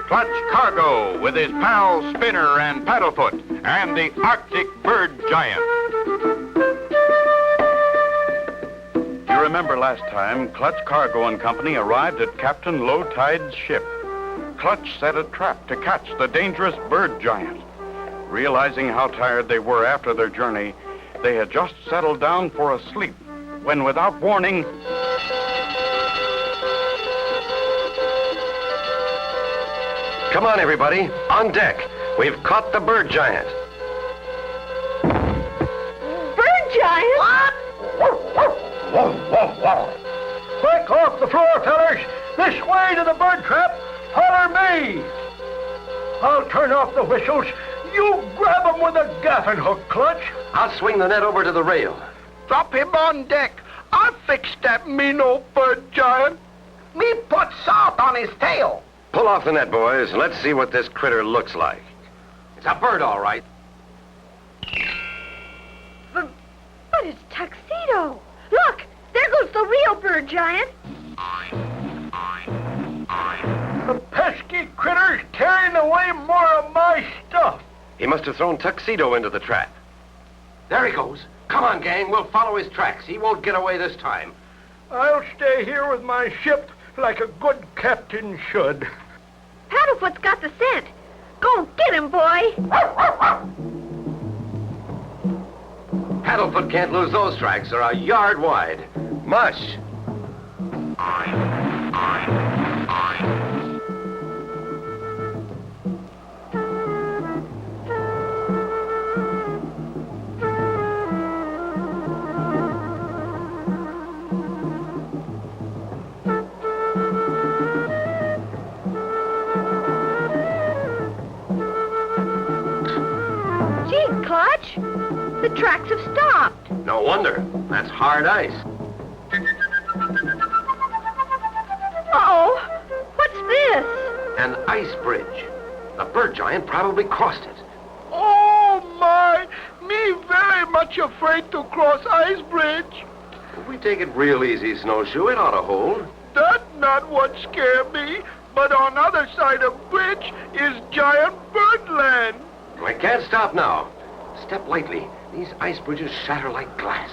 Clutch Cargo with his pals Spinner and Paddlefoot and the Arctic Bird Giant. You remember last time Clutch Cargo and Company arrived at Captain Lowtide's ship. Clutch set a trap to catch the dangerous bird giant. Realizing how tired they were after their journey, they had just settled down for a sleep when, without warning, come on, everybody, on deck. We've caught the bird giant. Bird giant? What? Whoa, whoa, whoa. Quick, off the floor, fellers. This way to the bird trap. Holler me. I'll turn off the whistles. You grab 'em with a gaffin hook, Clutch. I'll swing the net over to the rail. Drop him on deck. I fixed that mean old bird giant. Me put salt on his tail. Pull off the net, boys. Let's see what this critter looks like. It's a bird, all right. But it's Tuxedo. Look, there goes the real bird giant. The pesky critter's carrying away more of my stuff. He must have thrown Tuxedo into the trap. There he goes. Come on, gang. We'll follow his tracks. He won't get away this time. I'll stay here with my ship like a good captain should. Paddlefoot's got the scent. Go get him, boy. Paddlefoot can't lose those tracks. They're a yard wide. Mush. Gee, Clutch, the tracks have stopped. No wonder. That's hard ice. Uh-oh, what's this? An ice bridge. The bird giant probably crossed it. Oh, my. Me very much afraid to cross ice bridge. If we take it real easy, Snowshoe, it ought to hold. That's not what scare me. But on other side of bridge is giant birdland. I can't stop now. Step lightly. These ice bridges shatter like glass.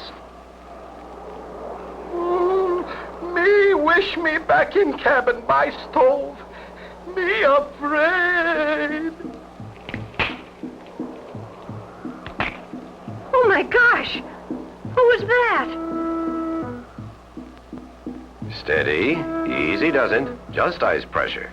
Me wish me back in cabin by stove. Me afraid. Oh, my gosh. Who was that? Steady. Easy doesn't. Just ice pressure.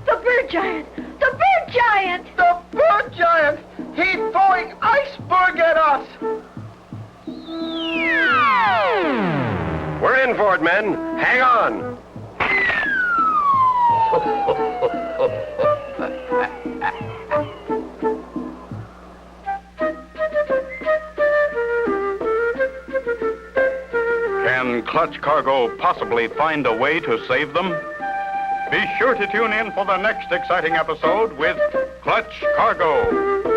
The bird giant! The bird giant! The bird giant. He's throwing iceberg at us. We're in for it, men. Hang on. Can Clutch Cargo possibly find a way to save them? Be sure to tune in for the next exciting episode with Clutch Cargo.